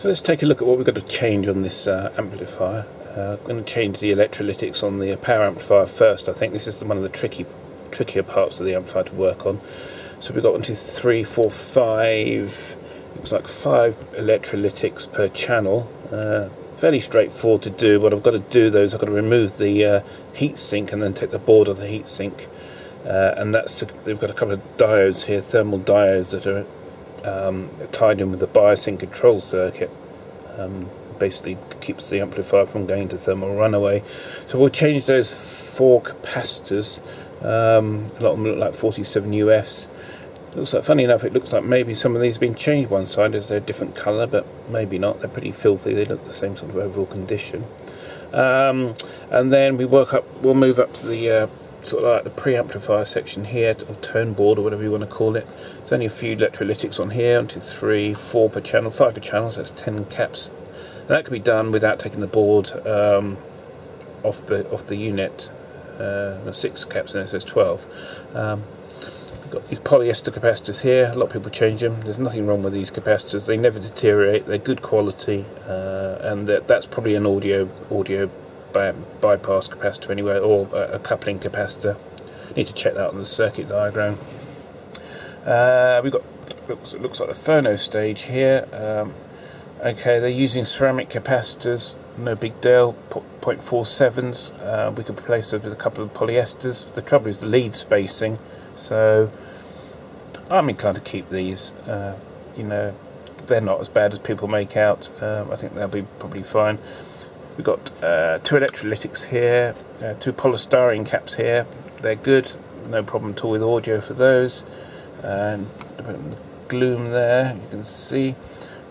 So let's take a look at what we've got to change on this amplifier. I'm going to change the electrolytics on the power amplifier first. I think this is one of the trickier parts of the amplifier to work on. So we've got 1, 2, 3, 4, 5, looks like 5 electrolytics per channel. Fairly straightforward to do. What I've got to do though is I've got to remove the heat sink and then take the board of the heat sink. And they've got a couple of diodes here, thermal diodes that are tied in with the biasing control circuit. Basically keeps the amplifier from going into thermal runaway. So we'll change those 4 capacitors. A lot of them look like 47 UFs. Looks like, funny enough, it looks like maybe some of these have been changed one side as they're a different colour, but maybe not. They're pretty filthy. They look the same sort of overall condition. And then we'll move up to the sort of like the preamplifier section here, or tone board, or whatever you want to call it. There's only a few electrolytics on here, 1, 2, 3, 4 per channel, 5 per channel, so that's 10 caps. And that can be done without taking the board off the unit. 6 caps in there, so it's 12. We've got these polyester capacitors here. A lot of people change them. There's nothing wrong with these capacitors. They never deteriorate. They're good quality, and that's probably an audio bypass capacitor anyway, or a coupling capacitor. Need to check that on the circuit diagram. We've got it looks like the phono stage here. Okay, they're using ceramic capacitors. No big deal. 0.47s. We could replace those with a couple of polyesters. The trouble is the lead spacing. So I'm inclined to keep these. You know, they're not as bad as people make out. I think they'll be probably fine. We've got 2 electrolytics here, 2 polystyrene caps here. They're good, no problem at all with audio for those. And the gloom there, you can see.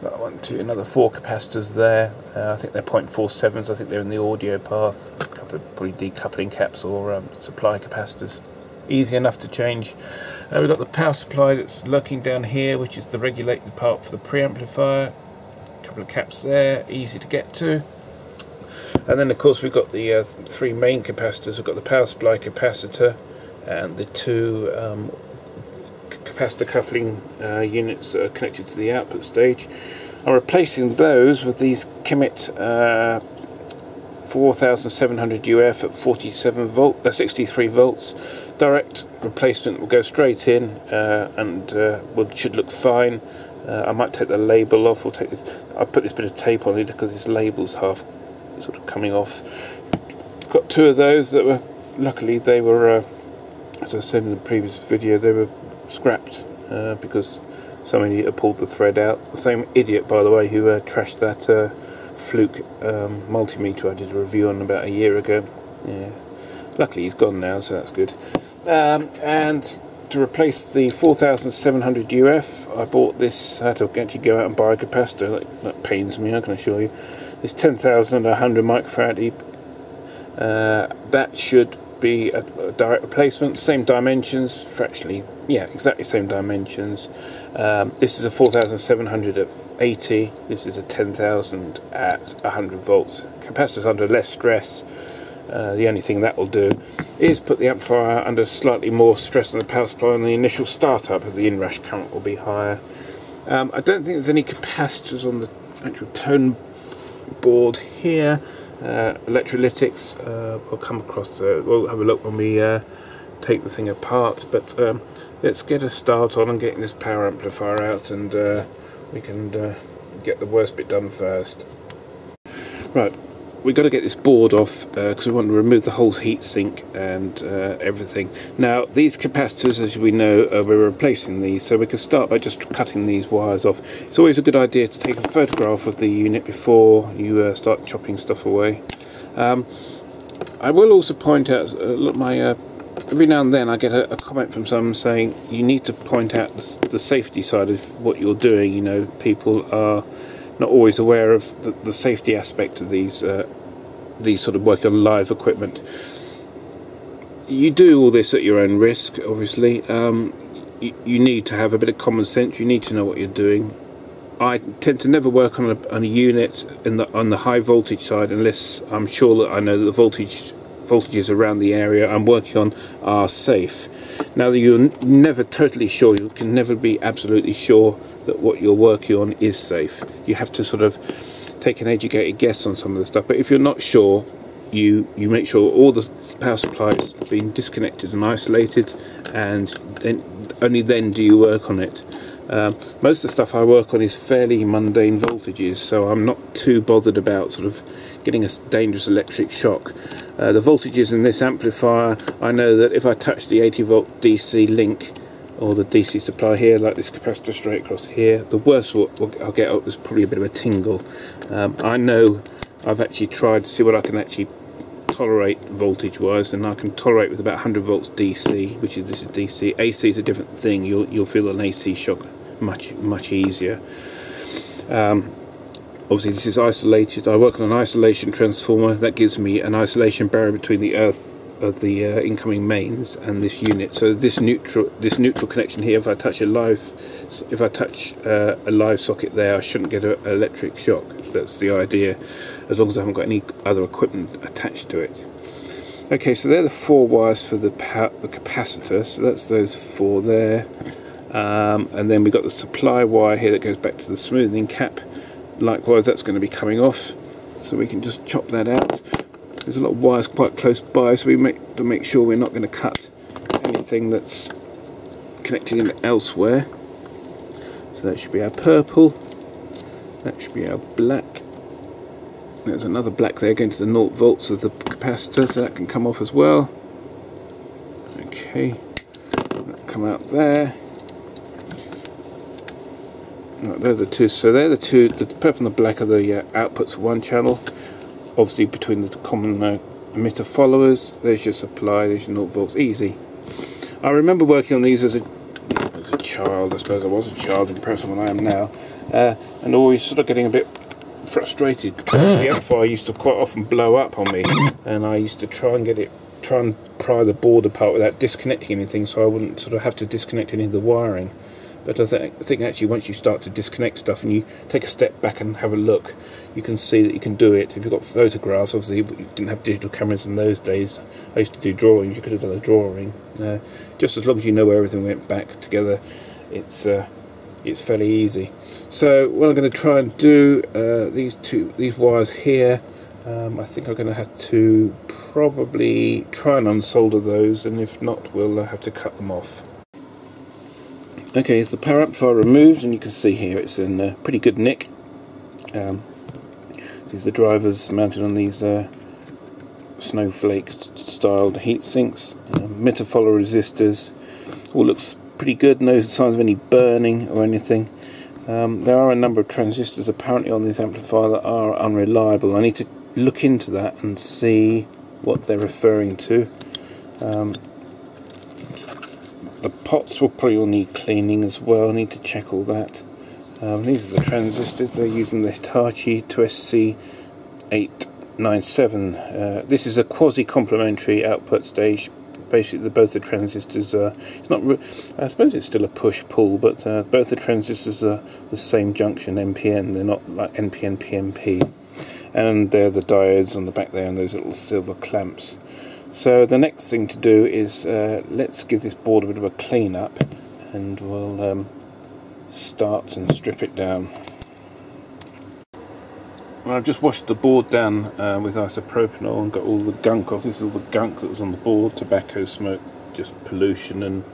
Got another 4 capacitors there. I think they're 0.47s. I think they're in the audio path. A couple of probably decoupling caps or supply capacitors. Easy enough to change. We've got the power supply that's lurking down here, which is the regulated part for the preamplifier. A couple of caps there, easy to get to. And then of course we've got the 3 main capacitors. We've got the power supply capacitor and the 2 capacitor coupling units that are connected to the output stage. I'm replacing those with these Kimmit 4700 UF at 63 volts. Direct replacement will go straight in and should look fine. I might take the label off, or I'll put this bit of tape on it because this label's half sort of coming off. Got 2 of those that were, luckily they were, as I said in the previous video, they were scrapped because some idiot had pulled the thread out. The same idiot, by the way, who trashed that Fluke multimeter I did a review on about a year ago. Yeah, luckily he's gone now, so that's good. And to replace the 4700 UF, I bought this. I had to actually go out and buy a capacitor. That pains me, I can assure you. This 10,100 microfarad. That should be a direct replacement. Same dimensions, actually, yeah, exactly same dimensions. This is a 4700 at 80. This is a 10,000 at 100 volts. Capacitor's under less stress. The only thing that will do is put the amplifier under slightly more stress on the power supply on the initial startup, as the inrush current will be higher. I don't think there's any capacitors on the actual tone board here. Electrolytics, we'll come across, we'll have a look when we take the thing apart, but let's get a start on getting this power amplifier out, and we can get the worst bit done first. Right, we've got to get this board off because we want to remove the whole heat sink and everything. Now these capacitors, as we know, we're replacing these, so we can start by just cutting these wires off. It's always a good idea to take a photograph of the unit before you start chopping stuff away. I will also point out, look, every now and then I get a comment from someone saying you need to point out the safety side of what you're doing. You know, people are not always aware of the safety aspect of these sort of working on live equipment. You do all this at your own risk, obviously. You need to have a bit of common sense. You need to know what you're doing. I tend to never work on a unit on the high voltage side unless I'm sure that I know that the voltage voltages around the area I'm working on are safe. Now, you're never totally sure, you can never be absolutely sure that what you're working on is safe. You have to sort of take an educated guess on some of the stuff, but if you're not sure, you make sure all the power supplies have been disconnected and isolated, and then only then do you work on it. Most of the stuff I work on is fairly mundane voltages, so I'm not too bothered about sort of getting a dangerous electric shock. The voltages in this amplifier, I know that if I touch the 80 volt DC link or the DC supply here, like this capacitor straight across here, the worst I'll get is probably a bit of a tingle. I know I've actually tried to see what I can actually tolerate voltage wise, and I can tolerate with about 100 volts DC, which is, this is DC. AC is a different thing. You'll feel an AC shock much easier. Obviously this is isolated. I work on an isolation transformer that gives me an isolation barrier between the earth of the incoming mains and this unit. So this neutral connection here, if I touch a live socket there, I shouldn't get an electric shock. That's the idea, as long as I haven't got any other equipment attached to it. Okay, so they're the 4 wires for the capacitor, so that's those 4 there. And then we've got the supply wire here that goes back to the smoothing cap. Likewise, that's going to be coming off, so we can just chop that out. There's a lot of wires quite close by, so we make sure we're not going to cut anything that's connecting in elsewhere. So that should be our purple, that should be our black. There's another black there going to the 0 volts of the capacitor, so that can come off as well. Okay, that'll come out there. Right, they're the two. So they're the two. The purple and the black are the outputs for one channel. Obviously, between the common emitter followers. There's your supply. There's your 0 volts. Easy. I remember working on these as a child. I suppose I was a child in comparison to what I am now, and always sort of getting a bit frustrated. The amplifier used to quite often blow up on me, and I used to try and pry the board apart without disconnecting anything, so I wouldn't sort of have to disconnect any of the wiring. But I think actually once you start to disconnect stuff and you take a step back and have a look, you can see that you can do it. If you've got photographs, obviously you didn't have digital cameras in those days. I used to do drawings. You could have done a drawing. Just as long as you know where everything went back together, it's fairly easy. So what I'm going to try and do, these wires here, I think I'm going to have to probably try and unsolder those, and if not, we'll have to cut them off. Okay, it's the power amplifier removed, and you can see here it's in pretty good nick. These are the drivers mounted on these snowflake styled heat sinks. Emitter follower resistors, all looks pretty good, no signs of any burning or anything. There are a number of transistors apparently on this amplifier that are unreliable. I need to look into that and see what they're referring to. The pots will probably all need cleaning as well. I need to check all that. These are the transistors. They're using the Hitachi 2SC897. This is a quasi-complementary output stage. Basically, both the transistors are. It's not. I suppose it's still a push-pull, but both the transistors are the same junction, NPN. They're not like NPN, PNP. And they're the diodes on the back there, and those little silver clamps. So the next thing to do is let's give this board a bit of a clean up, and we'll start and strip it down. Well, I've just washed the board down with isopropanol and got all the gunk off. This is all the gunk that was on the board, tobacco smoke, just pollution and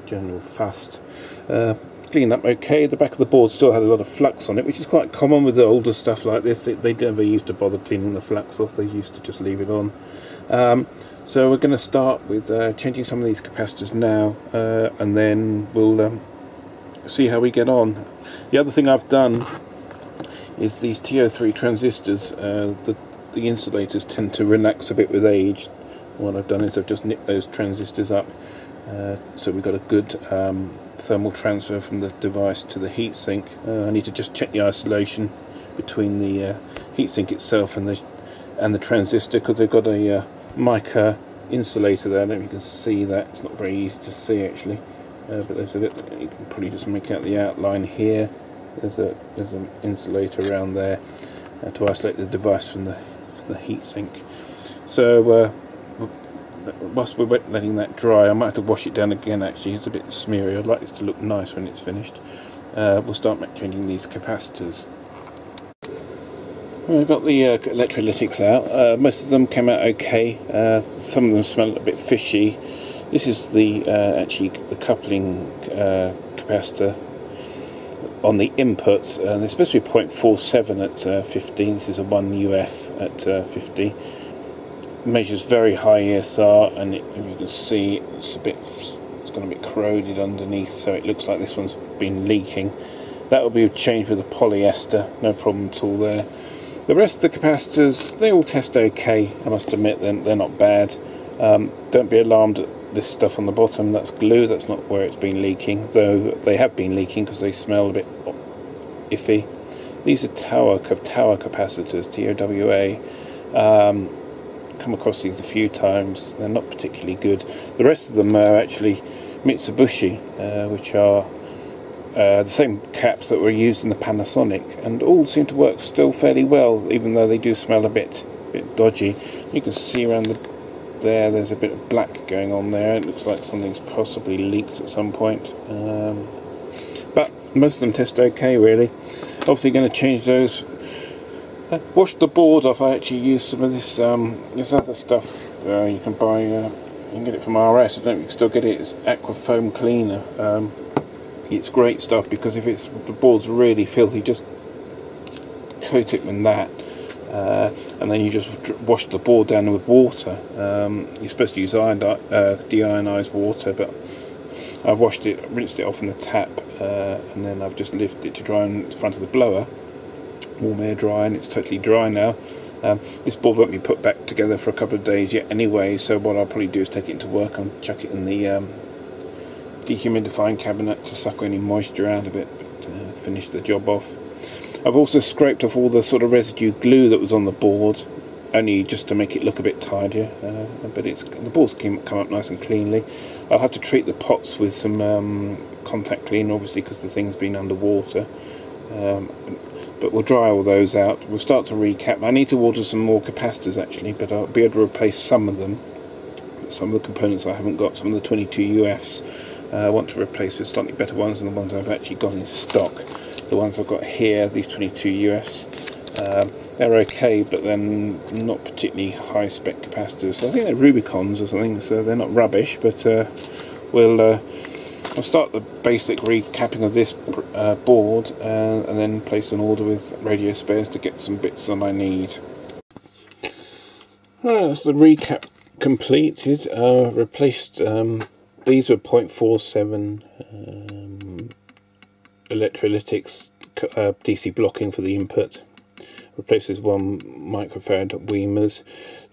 general fust. Cleaned up okay. The back of the board still had a lot of flux on it, which is quite common with the older stuff like this. They never used to bother cleaning the flux off, they used to just leave it on. So we're going to start with changing some of these capacitors now, and then we'll see how we get on. The other thing I've done is these TO3 transistors, the insulators tend to relax a bit with age. What I've done is I've just nipped those transistors up, so we've got a good thermal transfer from the device to the heatsink. I need to just check the isolation between the heatsink itself and the transistor, because they've got a mica insulator there. I don't know if you can see that. It's not very easy to see actually, but there's a little, you can probably just make out the outline here. There's an insulator around there to isolate the device from the heatsink. So we'll whilst we're letting that dry, I might have to wash it down again. Actually, it's a bit smeary. I'd like it to look nice when it's finished. We'll start changing these capacitors. Well, I've got the electrolytics out. Most of them came out okay. Some of them smell a bit fishy. This is the actually the coupling capacitor on the inputs. They're supposed to be 0.47 at 50. This is a 1 UF at 50. Measures very high ESR, and if you can see, it's gone a bit corroded underneath, so it looks like this one's been leaking. That will be changed with a polyester, no problem at all there. The rest of the capacitors, they all test okay. I must admit, they're not bad. Don't be alarmed at this stuff on the bottom. That's glue. That's not where it's been leaking, though they have been leaking because they smell a bit iffy. These are tower capacitors, TOWA. Come across these a few times. They're not particularly good. The rest of them are actually Mitsubishi, which are the same caps that were used in the Panasonic, and all seem to work still fairly well, even though they do smell a bit dodgy. You can see around there's a bit of black going on there. It looks like something's possibly leaked at some point. But most of them test okay, really. Obviously going to change those. Washed the board off. I actually used some of this other stuff you can buy. You can get it from RS. I don't know if you can still get it. It's Aqua foam cleaner. It's great stuff, because if the board's really filthy, just coat it with that, and then you just wash the board down with water. You're supposed to use deionized water, but I washed it, rinsed it off in the tap, and then I've just lifted it to dry in front of the blower. Warm air dry, and it's totally dry now. This board won't be put back together for a couple of days yet anyway, so what I'll probably do is take it into work and chuck it in the dehumidifying cabinet to suck any moisture out of it, but finish the job off. I've also scraped off all the sort of residue glue that was on the board, only just to make it look a bit tidier, but the boards come up nice and cleanly. I'll have to treat the pots with some contact cleaner, obviously, because the thing's been underwater. But we'll dry all those out. We'll start to recap. I need to order some more capacitors actually, but I'll be able to replace some of them. Some of the components I haven't got, some of the 22 UFs, I want to replace with slightly better ones than the ones I've actually got in stock. The ones I've got here, these 22 UFs, they're okay, but they're not particularly high spec capacitors. I think they're Rubicons or something, so they're not rubbish, but I'll start the basic recapping of this board, and then place an order with radio spares to get some bits that I need. Alright, that's the recap completed. Replaced, these were 0.47 electrolytics DC blocking for the input. Replaces 1 microfarad Weimers.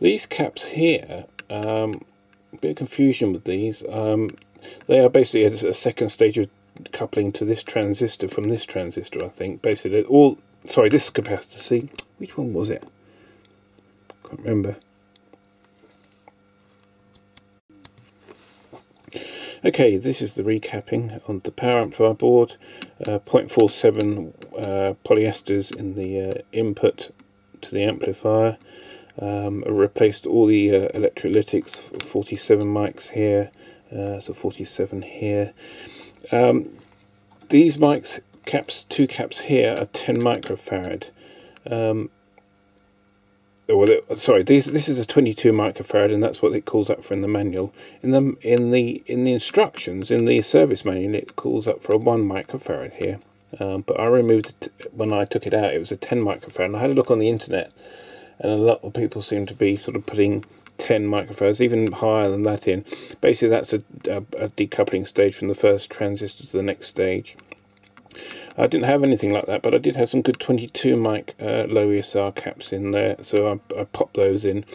These caps here, a bit of confusion with these. They are basically a second stage of coupling to this transistor from this transistor, I think. Basically, this capacitor. See, which one was it? Can't remember. Okay, this is the recapping on the power amplifier board. 0.47 polyesters in the input to the amplifier. I replaced all the electrolytics, 47 mics here. So 47 here. These mics two caps here are 10 microfarad. This is a 22 microfarad, and that's what it calls up for in the manual. In the instructions in the service manual, it calls up for a 1 microfarad here. But I removed it when I took it out. It was a 10 microfarad. And I had a look on the internet, and a lot of people seem to be sort of putting 10 microfarads, even higher than that in. Basically, that's a decoupling stage from the first transistor to the next stage. I didn't have anything like that, but I did have some good 22 mic low ESR caps in there, so I popped those in.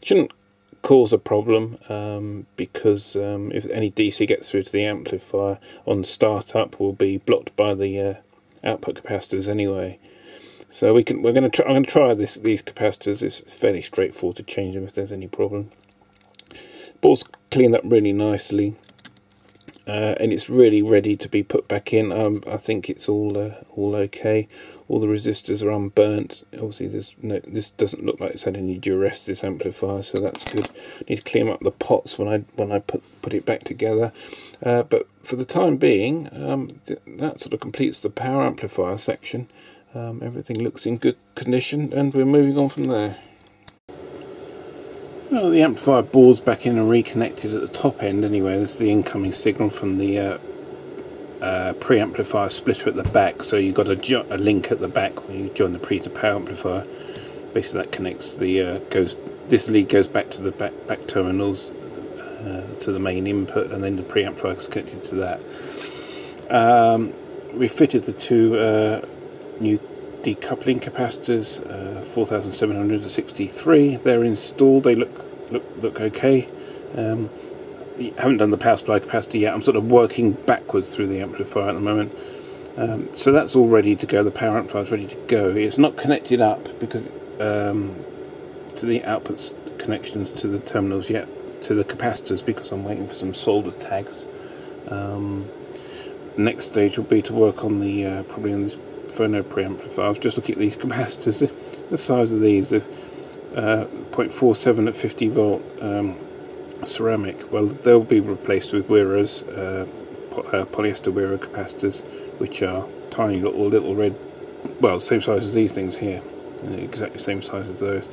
Shouldn't cause a problem, because if any DC gets through to the amplifier on startup, will be blocked by the output capacitors anyway. So I'm going to try these capacitors. It's fairly straightforward to change them if there's any problem. Board's cleaned up really nicely. and it's really ready to be put back in. I think it's all okay. All the resistors are unburnt. Obviously, this doesn't look like it's had any duress, this amplifier, so that's good. I need to clean up the pots when I put it back together. But for the time being, that sort of completes the power amplifier section. Everything looks in good condition, and we're moving on from there. Well, the amplifier board's back in and reconnected at the top end anyway. This is the incoming signal from the preamplifier splitter at the back, so you've got a link at the back when you join the pre to power amplifier. Basically that connects the this lead goes back to the back terminals to the main input, and then the preamplifier is connected to that. We fitted the two new decoupling capacitors, 4763. They're installed. They look okay. I haven't done the power supply capacitor yet. I'm sort of working backwards through the amplifier at the moment. So that's all ready to go. The power amplifier is ready to go. It's not connected up because to the outputs connections to the terminals yet, to the capacitors, because I'm waiting for some solder tags. Next stage will be to work on the probably on this phono preamplifier. I was just looking at these capacitors. The size of these, they're 0.47 at 50 volt. Ceramic. Well, they'll be replaced with Wira's polyester Wira capacitors, which are tiny little red, well, same size as these things here, exactly same size as those.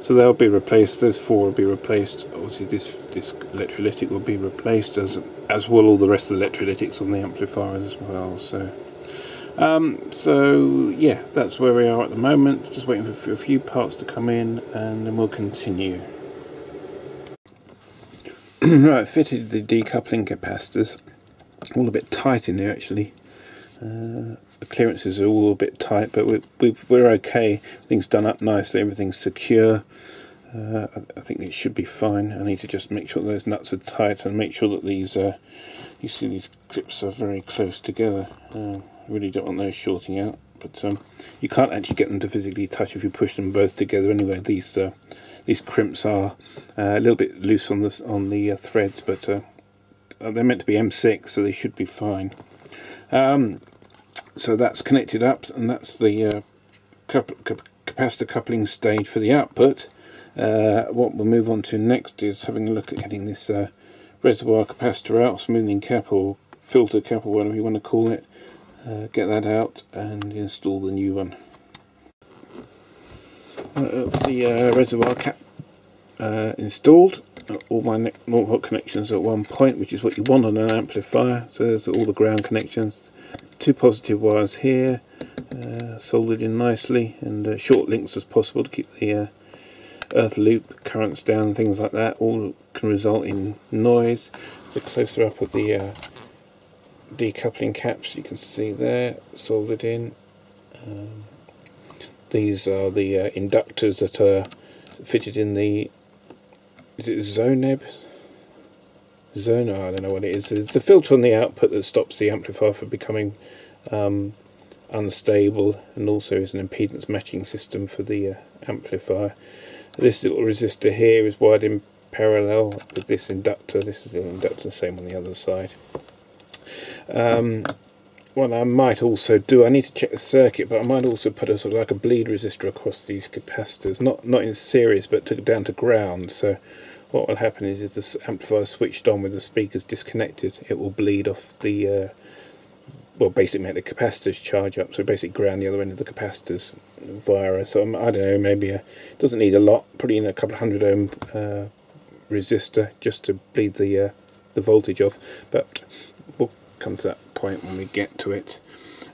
So they'll be replaced. Those four will be replaced. Obviously, this electrolytic will be replaced, as will all the rest of the electrolytics on the amplifiers as well. So yeah, that's where we are at the moment. Just waiting for a few parts to come in, and then we'll continue. Right, fitted the decoupling capacitors. All a bit tight in there actually. The clearances are all a bit tight, but we're okay. Everything's done up nicely. Everything's secure. I think it should be fine. I need to just make sure those nuts are tight and make sure that these you see these clips are very close together. Really don't want those shorting out, but you can't actually get them to physically touch if you push them both together anyway. These crimps are a little bit loose on the threads, but they're meant to be M6, so they should be fine. So that's connected up, and that's the capacitor coupling stage for the output. What we'll move on to next is having a look at getting this reservoir capacitor out, smoothing cap or filter cap or whatever you want to call it. Get that out and install the new one. That's the reservoir cap installed. All my 0-volt connections are at one point, which is what you want on an amplifier. So there's all the ground connections. Two positive wires here, soldered in nicely, and short links as possible to keep the earth loop currents down, things like that. All can result in noise. So closer up at the decoupling caps, you can see there, soldered in. These are the inductors that are fitted in the, is it Zoneb? Zona, I don't know what it is. It's the filter on the output that stops the amplifier from becoming unstable, and also is an impedance matching system for the amplifier. This little resistor here is wired in parallel with this inductor. This is the inductor, same on the other side. What I might also do, I need to check the circuit, but I might also put a sort of like a bleed resistor across these capacitors, not in series, but down to ground. So what will happen is this amplifier switched on with the speakers disconnected, it will bleed off the well, basically make the capacitors charge up, so basically ground the other end of the capacitors via so I don't know, maybe it doesn't need a lot, put in a couple of 100 ohm resistor just to bleed the voltage off, but we'll come to that point when we get to it.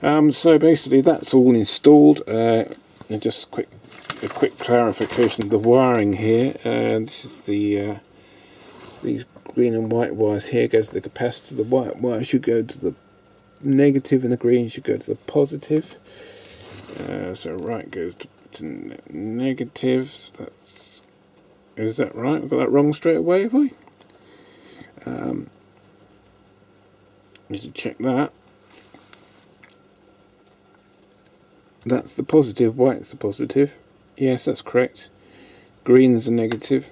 So basically that's all installed. And just a quick clarification of the wiring here. This is the these green and white wires here goes to the capacitor. The white wire should go to the negative and the green should go to the positive. So right goes to negative. Is that right? I've got that wrong straight away, have I? Need to check that. That's the positive, white's the positive. Yes, that's correct. Green's the negative.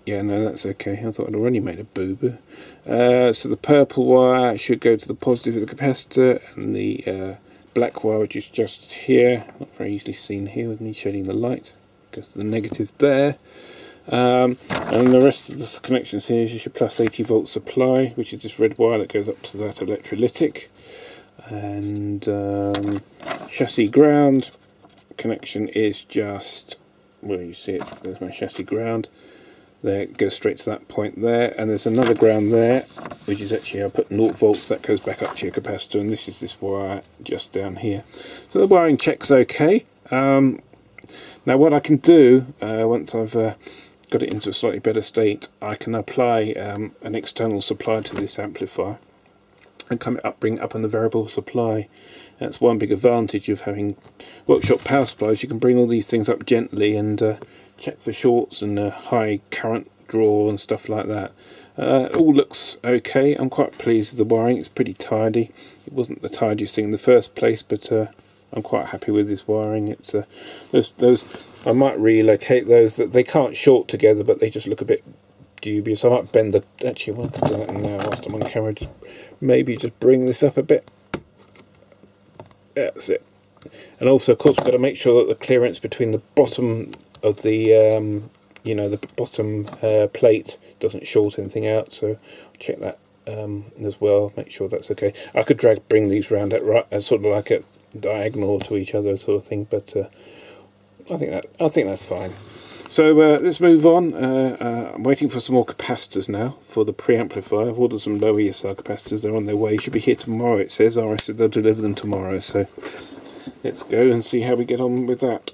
Yeah, no, that's okay. I thought I'd already made a boo-boo. So the purple wire should go to the positive of the capacitor, and the black wire, which is just here, not very easily seen here with me shading the light, goes to the negative there. And the rest of the connections here is your plus 80 volt supply, which is this red wire that goes up to that electrolytic. And chassis ground connection is just, well, you see it, there's my chassis ground. There, it goes straight to that point there, and there's another ground there, which is actually, I put 0 volts, that goes back up to your capacitor, and this is this wire just down here. So the wiring check's okay. Now what I can do, once I've got it into a slightly better state, I can apply an external supply to this amplifier and bring it up on the variable supply. That's one big advantage of having workshop power supplies. You can bring all these things up gently and check for shorts and high current draw and stuff like that. It all looks okay. I'm quite pleased with the wiring. It's pretty tidy. It wasn't the tidiest thing in the first place, but I'm quite happy with this wiring. It's those I might relocate those, that they can't short together, but they just look a bit dubious. I might bend the, actually, well, I can do that now whilst I'm on camera. Maybe just bring this up a bit. That's it. And also, of course, we've got to make sure that the clearance between the bottom of the you know, the bottom plate doesn't short anything out, so check that as well, make sure that's okay. I could bring these round at right, sort of like a diagonal to each other sort of thing, but I think that's fine. So let's move on. I'm waiting for some more capacitors now for the preamplifier. I've ordered some low ESR capacitors. They're on their way. Should be here tomorrow, it says. RS said they'll deliver them tomorrow. So let's go and see how we get on with that.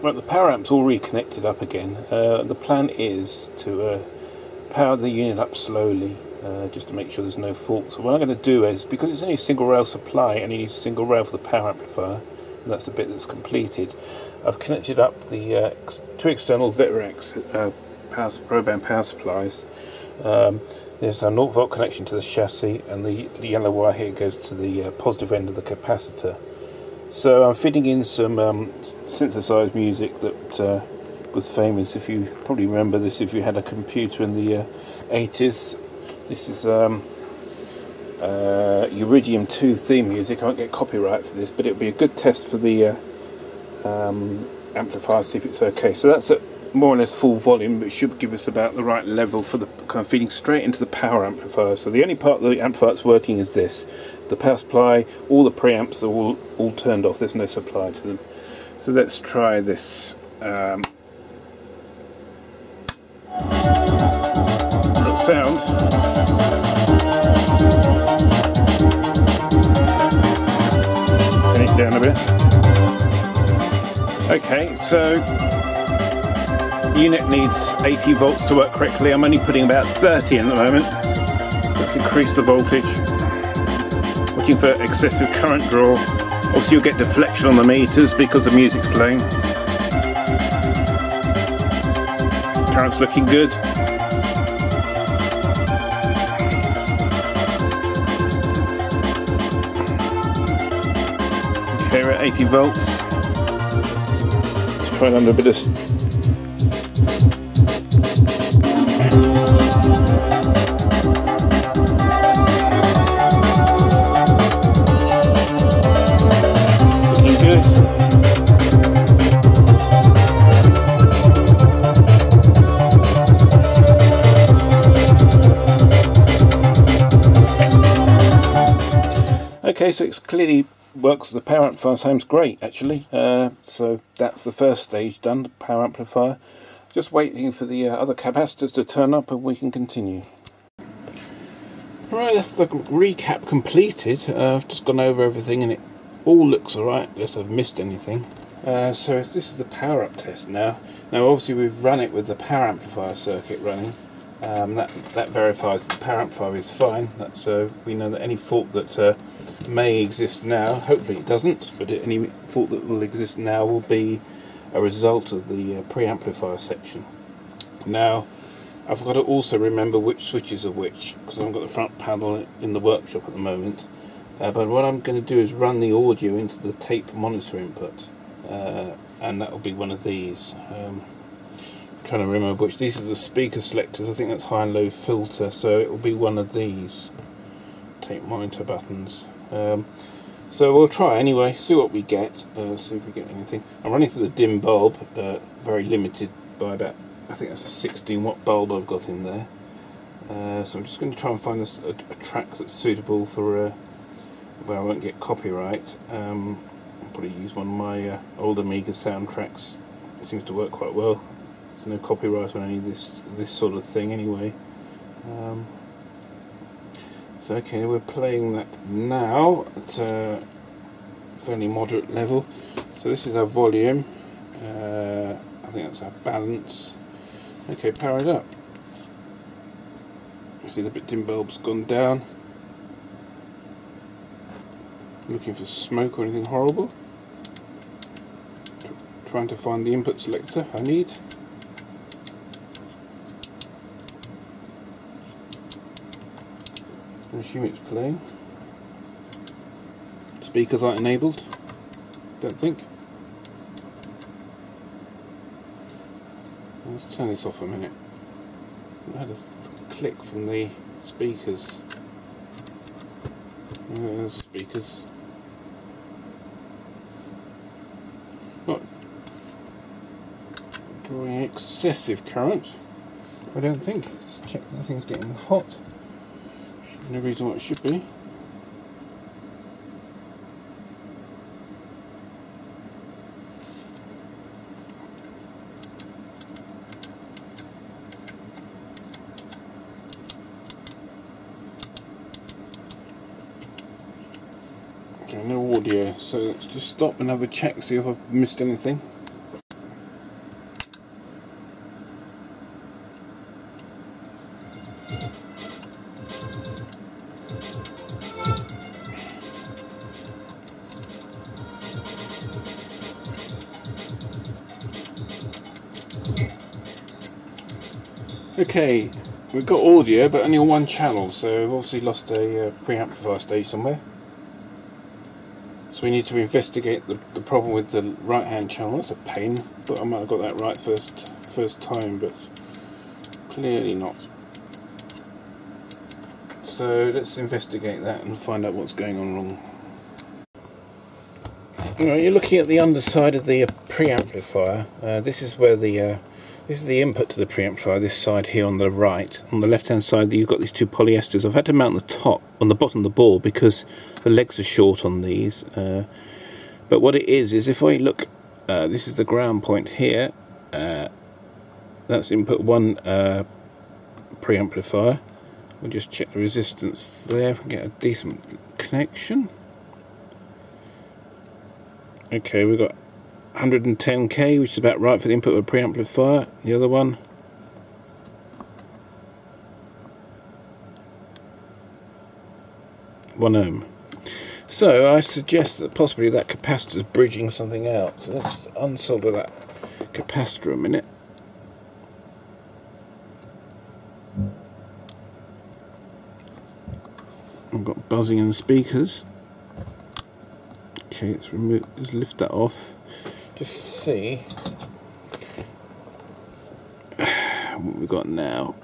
Right, the power amp's all reconnected up again. The plan is to power the unit up slowly, just to make sure there's no fault. So what I'm going to do is, because it's only a single rail supply and you need a single rail for the power amplifier, and that's the bit that's completed, I've connected up the 2 external Vitrex Pro-band power supplies. There's a 0 volt connection to the chassis, and the yellow wire here goes to the positive end of the capacitor. So I'm fitting in some synthesized music that was famous. If you probably remember this, if you had a computer in the 80s. This is Iridium 2 theme music. I won't get copyright for this, but it would be a good test for the amplifier, see if it's okay. So that's at more or less full volume, but it should give us about the right level for the kind of feeding straight into the power amplifier. So the only part of the amplifier that's working is this. The power supply, all the preamps are all turned off, there's no supply to them. So let's try this. Little sound. Turn it down a bit. Okay, so unit needs 80 volts to work correctly. I'm only putting about 30 in at the moment. Let's increase the voltage. Watching for excessive current draw. Obviously you'll get deflection on the meters because the music's playing. Current's looking good. Okay, we're at 80 volts. Let's try it under a bit of okay, so it clearly works. The power amplifier sounds great, actually. So that's the first stage done, the power amplifier. Just waiting for the other capacitors to turn up and we can continue. Right, that's the recap completed. I've just gone over everything and it all looks alright, unless I've missed anything. So this is the power up test now. Now obviously we've run it with the power amplifier circuit running. That verifies that the power amplifier is fine. So we know that any fault that may exist now, hopefully it doesn't, but any fault that will exist now will be a result of the preamplifier section. Now I've got to also remember which switches are which, because I haven't got the front panel in the workshop at the moment. But what I'm going to do is run the audio into the tape monitor input, and that will be one of these. trying to remember which. These are the speaker selectors. I think that's high and low filter, so it will be one of these. Tape monitor buttons. So we'll try anyway, see what we get, see if we get anything. I'm running through the dim bulb, very limited by about, I think that's a 16 watt bulb I've got in there. So I'm just going to try and find a track that's suitable for where I won't get copyright. I'll probably use one of my old Amiga soundtracks. It seems to work quite well. There's no copyright on any of this sort of thing anyway. So okay, we're playing that now at a fairly moderate level. So this is our volume. I think that's our balance. Okay, power it up. You see the bit dim bulb's gone down. Looking for smoke or anything horrible. Trying to find the input selector I need. I assume it's playing. Speakers aren't enabled, don't think. Let's turn this off a minute. I had a click from the speakers. There's speakers. Not drawing excessive current, I don't think. Let's check nothing's getting hot. No reason why it should be. Okay, no audio, so let's just stop and have a check, see if I've missed anything. Okay, we've got audio but only on one channel, so we've obviously lost a preamplifier stage somewhere. So we need to investigate the problem with the right hand channel. That's a pain, but I might have got that right first time, but clearly not. So let's investigate that and find out what's going on wrong. You're looking at the underside of the preamplifier. This is where this is the input to the preamplifier, this side here on the right. On the left hand side you've got these two polyesters. I've had to mount on the bottom of the board because the legs are short on these. But what it is if I look, this is the ground point here. That's input 1 preamplifier. We'll just check the resistance there if we get a decent connection. Okay, we've got 110k, which is about right for the input of a preamplifier. The other one, one ohm. So I suggest that possibly that capacitor is bridging something out. So let's unsolder that capacitor a minute. I've got buzzing in the speakers. Okay, let's lift that off. Just see what we've got now.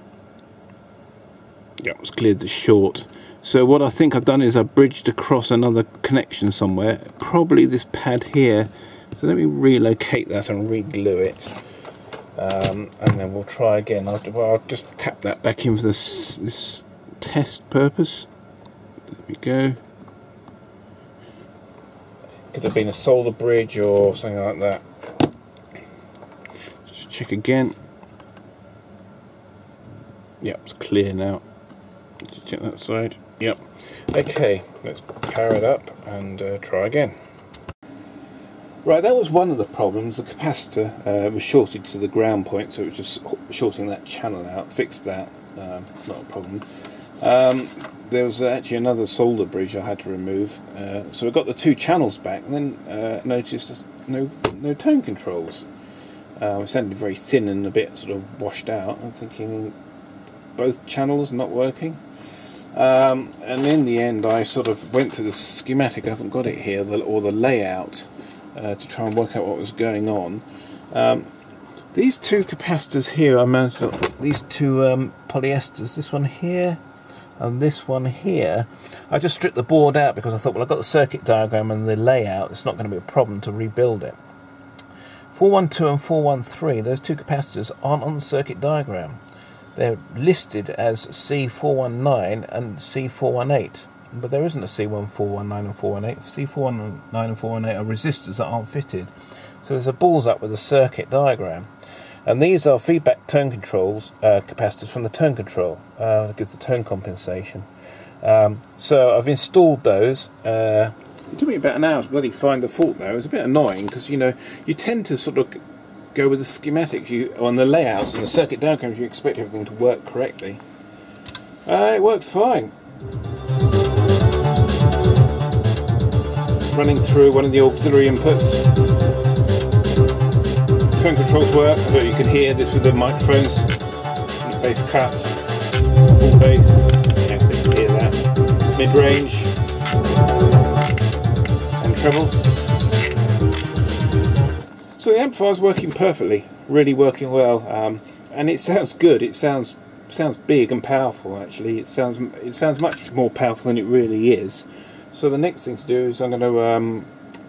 Yeah, it's cleared the short. So what I think I've done is I've bridged across another connection somewhere, probably this pad here. So let me relocate that and re-glue it, and then we'll try again. I'll just tap that back in for this test purpose. There we go. Could have been a solder bridge or something like that. Let's just check again. Yep, it's clear now. Let's check that side. Yep. Okay, let's power it up and try again. Right, that was one of the problems. The capacitor was shorted to the ground point, so it was just shorting that channel out. Fixed that, not a problem. There was actually another solder bridge I had to remove, so I got the two channels back, and then noticed no tone controls. It sounded very thin and a bit sort of washed out. I'm thinking both channels not working, and in the end I sort of went through the schematic. I haven't got it here, or the layout, to try and work out what was going on. These two capacitors here, I mounted up these two polyesters, this one here and this one here. I just stripped the board out because I thought, well, I've got the circuit diagram and the layout, it's not going to be a problem to rebuild it. 412 and 413, those two capacitors aren't on the circuit diagram. They're listed as C419 and C418, but there isn't a C419 and 418. C419 and 418 are resistors that aren't fitted. So there's a balls up with the circuit diagram. And these are feedback tone controls, capacitors from the tone control. That gives the tone compensation. So I've installed those. It took me about an hour to bloody find the fault though. It was a bit annoying because, you know, you tend to sort of go with the schematics on the layouts and the circuit diagrams. You expect everything to work correctly. It works fine. Running through one of the auxiliary inputs. Tone controls work. I don't know if you can hear this with the microphones. The bass cut, full bass. Yeah, you can hear that. Mid-range and treble. So the amplifier's working perfectly, really working well, and it sounds good. It sounds big and powerful. Actually, it sounds much more powerful than it really is. So the next thing to do is I'm going to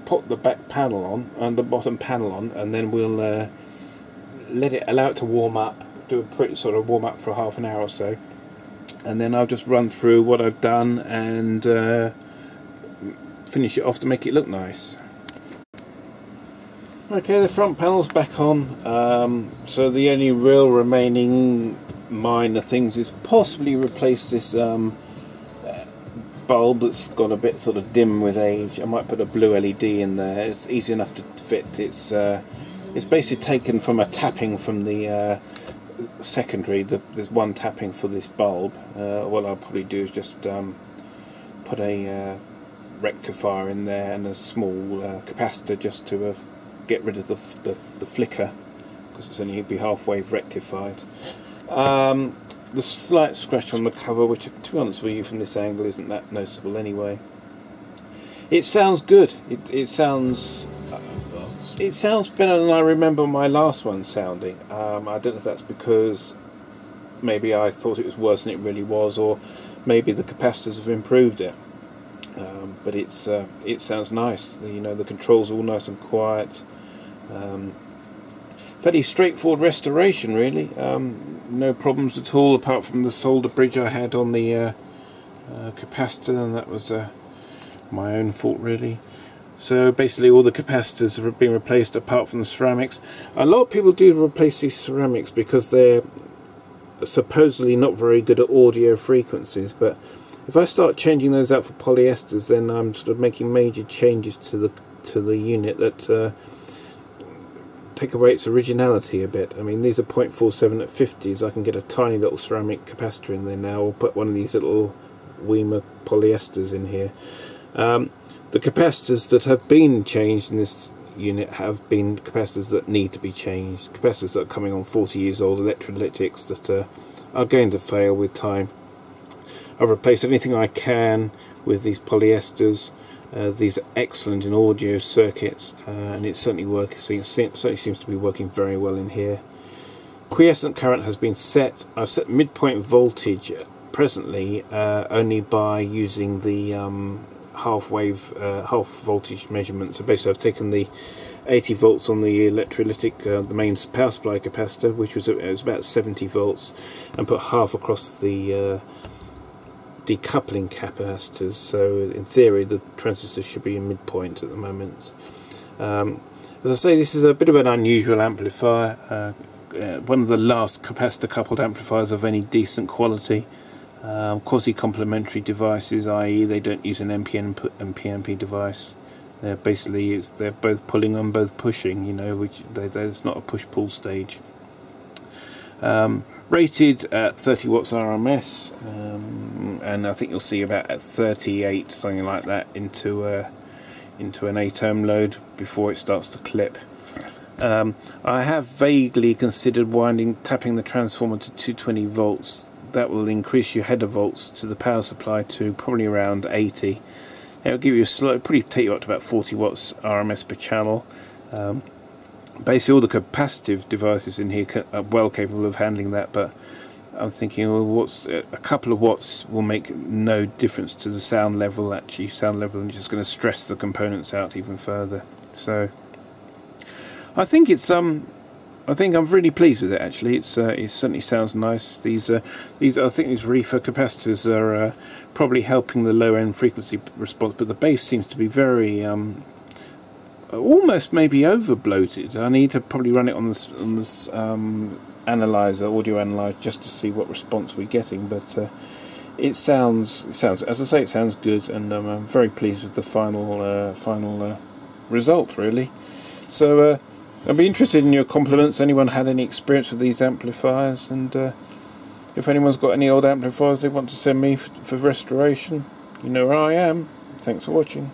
put the back panel on and the bottom panel on, and then we'll allow it to warm up, do a pretty sort of warm up for half an hour or so, and then I'll just run through what I've done and finish it off to make it look nice. Okay, the front panel's back on, so the only real remaining minor things is possibly replace this bulb that's got a bit sort of dim with age. I might put a blue LED in there. It's easy enough to fit. It's basically taken from a tapping from the secondary. There's one tapping for this bulb. What I'll probably do is just put a rectifier in there and a small capacitor just to get rid of the flicker, because it's only be halfway rectified. The slight scratch on the cover, which to be honest with you from this angle isn't that noticeable anyway. It sounds good. It sounds better than I remember my last one sounding. I don't know if that's because maybe I thought it was worse than it really was, or maybe the capacitors have improved it. But it sounds nice. You know, the controls are all nice and quiet. Fairly straightforward restoration, really. No problems at all, apart from the solder bridge I had on the capacitor, and that was my own fault, really. So basically all the capacitors have been replaced apart from the ceramics. A lot of people do replace these ceramics because they're supposedly not very good at audio frequencies, but if I start changing those out for polyesters, then I'm sort of making major changes to the unit that take away its originality a bit. I mean, these are 0.47 at 50s. I can get a tiny little ceramic capacitor in there now, or put one of these little Weimer polyesters in here. The capacitors that have been changed in this unit have been capacitors that need to be changed, capacitors that are coming on 40 years old, electrolytics that are going to fail with time. I've replaced anything I can with these polyesters. These are excellent in audio circuits, and it's certainly working. So it certainly seems to be working very well in here. Quiescent current has been set. I've set midpoint voltage presently only by using the half voltage measurement. So basically, I've taken the 80 volts on the electrolytic, the main power supply capacitor, which was about 70 volts, and put half across the decoupling capacitors. So in theory the transistor should be in midpoint at the moment. As I say, this is a bit of an unusual amplifier, one of the last capacitor coupled amplifiers of any decent quality. Quasi-complementary devices, i.e. they don't use an NPN and PNP device. They're basically, they're both pulling and both pushing, you know, which there's not a push-pull stage. Rated at 30 watts RMS, and I think you'll see about at 38, something like that, into an 8-ohm load before it starts to clip. I have vaguely considered tapping the transformer to 220 volts. That will increase your header volts to the power supply to probably around 80. It'll give you probably take you up to about 40 watts RMS per channel. basically all the capacitive devices in here are well capable of handling that, but I'm thinking, well, what's a couple of watts will make no difference to the sound level. Actually, sound level, and just going to stress the components out even further. So I think it's I think I'm really pleased with it. Actually, it certainly sounds nice. These I think these reefer capacitors are probably helping the low end frequency response, but the bass seems to be very almost maybe over bloated. I need to probably run it on this analyzer, audio analyzer, just to see what response we're getting. But it sounds, as I say, it sounds good, and I'm very pleased with the final result, really. So I'd be interested in your compliments. Anyone had any experience with these amplifiers, and if anyone's got any old amplifiers they want to send me for restoration, you know where I am. Thanks for watching.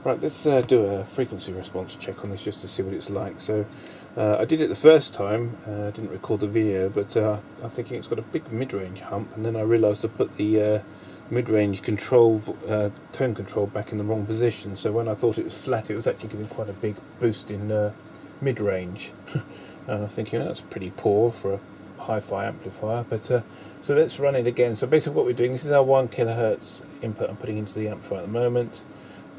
Right, let's do a frequency response check on this just to see what it's like. So I did it the first time, I didn't record the video, but I'm thinking it's got a big mid-range hump, and then I realised I put the mid-range control, tone control back in the wrong position. So when I thought it was flat, it was actually giving quite a big boost in mid-range. And I was thinking, that's pretty poor for a hi-fi amplifier. But so let's run it again. So basically what we're doing, this is our 1 kHz input I'm putting into the amplifier at the moment.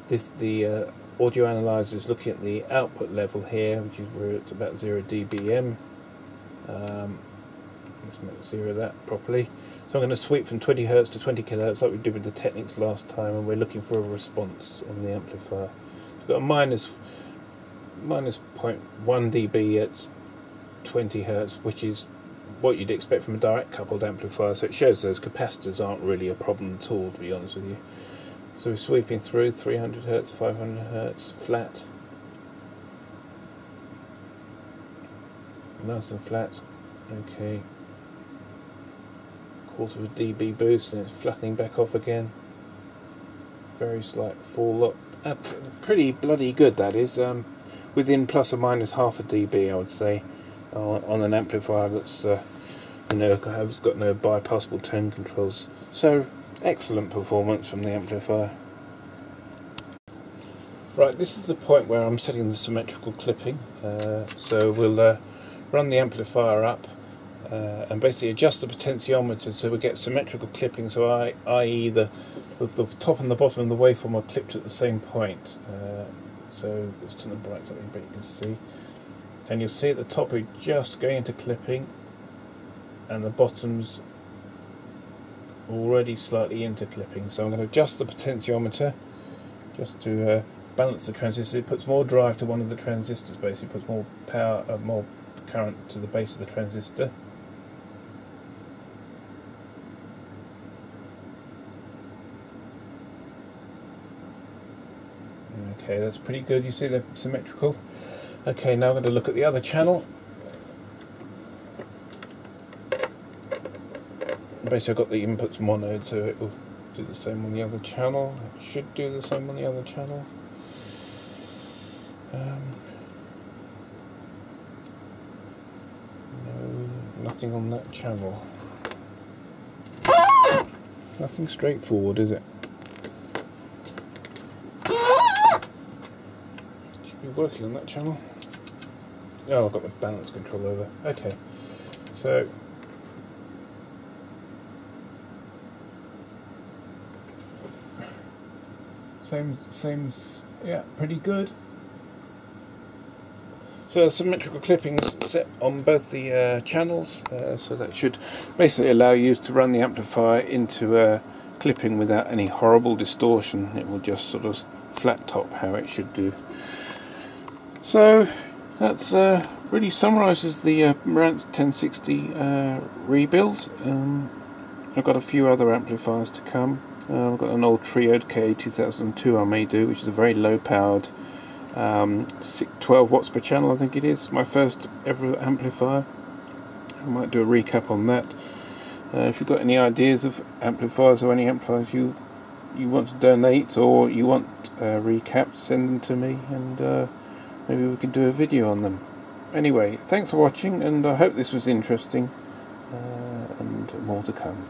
The audio analyzer is looking at the output level here, which is where it's about 0 dBm. Let's make 0 that properly. So I'm going to sweep from 20 Hz to 20 kHz like we did with the Technics last time, and we're looking for a response on the amplifier. We've got a minus 0.1 dB at 20 Hz, which is what you'd expect from a direct coupled amplifier, so it shows those capacitors aren't really a problem at all, to be honest with you. So we're sweeping through 300 Hz, 500 Hz, flat. Nice and flat. Okay. Quarter of a dB boost, and it's flattening back off again. Very slight fall up. Pretty bloody good, that is. Within plus or minus half a dB, I would say, on an amplifier that's has got no bypassable tone controls. So excellent performance from the amplifier. Right, this is the point where I'm setting the symmetrical clipping. So we'll run the amplifier up and basically adjust the potentiometer so we get symmetrical clipping. So i.e. the top and the bottom of the waveform are clipped at the same point. So let's turn the brights up a bit, you can see. And you'll see at the top we're just going into clipping, and the bottom's already slightly into clipping. So I'm going to adjust the potentiometer just to balance the transistor. It puts more drive to one of the transistors, basically puts more power, more current to the base of the transistor. Okay, that's pretty good. You see they're symmetrical. Okay, now I'm going to look at the other channel. Basically I've got the inputs monoed, so it will do the same on the other channel. It should do the same on the other channel. No, nothing on that channel. Nothing straightforward, is it? Should be working on that channel. Oh, I've got the balance control over. Okay, so same, yeah, pretty good. So symmetrical clipping is set on both the channels, so that should basically allow you to run the amplifier into clipping without any horrible distortion. It will just sort of flat top how it should do. So that's really summarises the Marantz 1060 rebuild. I've got a few other amplifiers to come. I've got an old trioed K2002 I may do, which is a very low powered 12 watts per channel, I think it is. My first ever amplifier. I might do a recap on that. If you've got any ideas of amplifiers or any amplifiers you want to donate or you want recaps, send them to me, and maybe we can do a video on them. Anyway, thanks for watching, and I hope this was interesting, and more to come.